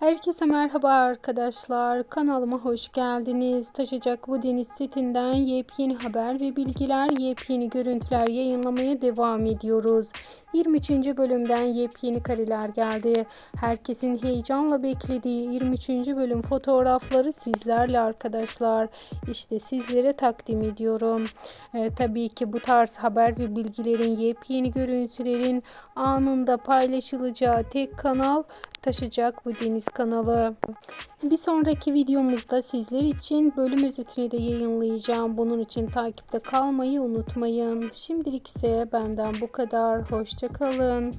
Herkese merhaba arkadaşlar. Kanalıma hoş geldiniz. Taşacak bu deniz setinden yepyeni haber ve bilgiler, yepyeni görüntüler yayınlamaya devam ediyoruz. 23. bölümden yepyeni kareler geldi. Herkesin heyecanla beklediği 23. bölüm fotoğrafları sizlerle arkadaşlar. İşte sizlere takdim ediyorum. Tabii ki bu tarz haber ve bilgilerin, yepyeni görüntülerin anında paylaşılacağı tek kanal Taşacak bu deniz kanalı. Bir sonraki videomuzda sizler için bölüm özetini de yayınlayacağım. Bunun için takipte kalmayı unutmayın. Şimdilik ise benden bu kadar. Hoşça kalın.